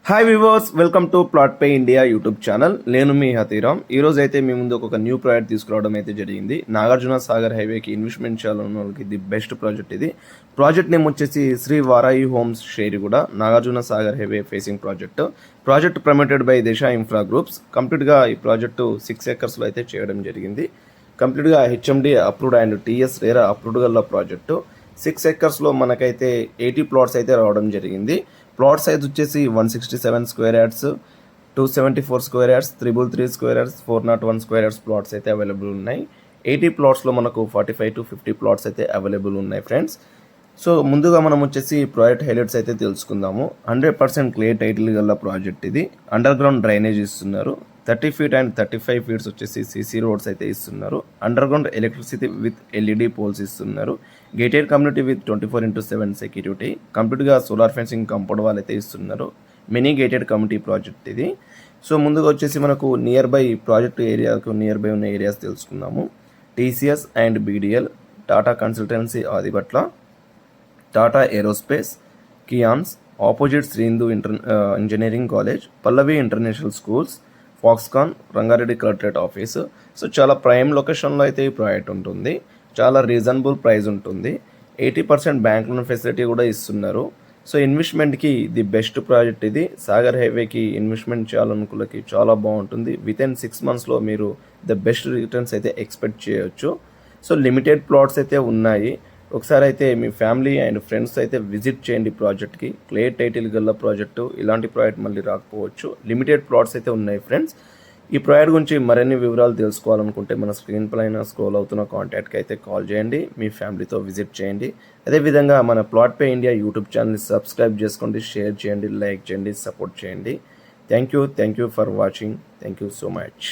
Hi viewers, welcome to plot pay India YouTube channel. నేను మీ హతీరామ్. ఈరోజు అయితే మీ ముందు ఒక న్యూ ప్రాజెక్ట్ తీసుకురావడం అయితే జరిగింది. నాగార్జున సాగర్ హైవేకి ఇన్వెస్ట్మెంట్ చేయాలన్న వాళ్ళకి ది బెస్ట్ ప్రాజెక్ట్ ఇది. ప్రాజెక్ట్ నేమ్ వచ్చేసి Sri Varahi homes Sheriguda, Nagarjuna Sagar highway facing project promoted by Disha infra groups. కంప్లీట్గా ఈ ప్రాజెక్టు 6 acresలో అయితే చేయడం జరిగింది. కంప్లీట్గా HMD approved and TS RERA approved గల ప్రాజెక్టు. 6 acresలో మనకైతే 80 plots అయితే రావడం జరిగింది. ప్లాట్ సైజ్ వచ్చేసి 167 square yards, 274 square yards, 333 square yards, 401 square yards plots అయితే అవైలబుల్ ఉన్నాయి. 80 plotsలో మనకు 45 to 50 plots అయితే అవైలబుల్ ఉన్నాయి ఫ్రెండ్స్. సో ముందుగా మనం వచ్చేసి ప్రాజెక్ట్ హైలైట్స్ అయితే తెలుసుకుందాము. 100% క్లియర్ టైటిల్ గల ప్రాజెక్ట్ ఇది. అండర్ గ్రౌండ్ డ్రైనేజ్ ఇస్తున్నారు. 30 feet అండ్ 35 feet వచ్చేసి సీసీ రోడ్స్ అయితే ఇస్తున్నారు. Underground electricity with LED poles ఇస్తున్నారు. Gated community with 24/7 security. కంప్లీట్గా సోలార్ ఫెన్సింగ్ కాంపౌండ్ వాల్ అయితే ఇస్తున్నారు. మినీ గేటెడ్ కమ్యూనిటీ ప్రాజెక్ట్ ఇది. సో ముందుగా వచ్చేసి మనకు నియర్ బై ప్రాజెక్ట్ ఏరియాకు నియర్ బై ఉన్న ఏరియాస్ తెలుసుకుందాము. TCS and BDL, Tata consultancy Adibatla, Tata aerospace, కియాన్స్, opposite Srindu engineering college, Pallavi international schools, Foxconn, Rangareddy collectorate office. So చాలా ప్రైమ్ లొకేషన్లో అయితే ఈ ప్రాజెక్ట్ ఉంటుంది. చాలా రీజనబుల్ ప్రైస్ ఉంటుంది. 80% బ్యాంక్ లోన్ ఫెసిలిటీ కూడా ఇస్తున్నారు. సో ఇన్వెస్ట్మెంట్కి ది బెస్ట్ ప్రాజెక్ట్ ఇది. సాగర్ హైవేకి ఇన్వెస్ట్మెంట్ చేయాలనుకులకి చాలా బాగుంటుంది. వితిన్ 6 monthsలో మీరు ద బెస్ట్ రిటర్న్స్ అయితే ఎక్స్పెక్ట్ చేయొచ్చు. సో లిమిటెడ్ ప్లాట్స్ అయితే ఉన్నాయి. ఒకసారి అయితే మీ ఫ్యామిలీ అండ్ ఫ్రెండ్స్ అయితే విజిట్ చేయండి ప్రాజెక్ట్కి. క్లియర్ టైటిల్ గల ప్రాజెక్టు. ఇలాంటి ప్రాజెక్ట్ మళ్ళీ రాకపోవచ్చు. లిమిటెడ్ ప్లాట్స్ అయితే ఉన్నాయి ఫ్రెండ్స్. ఈ ప్రాజెక్ట్ గురించి మరిన్ని వివరాలు తెలుసుకోవాలనుకుంటే మన స్క్రీన్ పైన స్క్రోల్ అవుతున్న కాంటాక్ట్కి అయితే కాల్ చేయండి. మీ ఫ్యామిలీతో విజిట్ చేయండి. అదేవిధంగా మన ప్లాట్ పే ఇండియా యూట్యూబ్ ఛానల్ని సబ్స్క్రైబ్ చేసుకోండి, షేర్ చేయండి, లైక్ చేయండి, సపోర్ట్ చేయండి. Thank you for watching. Thank you so much.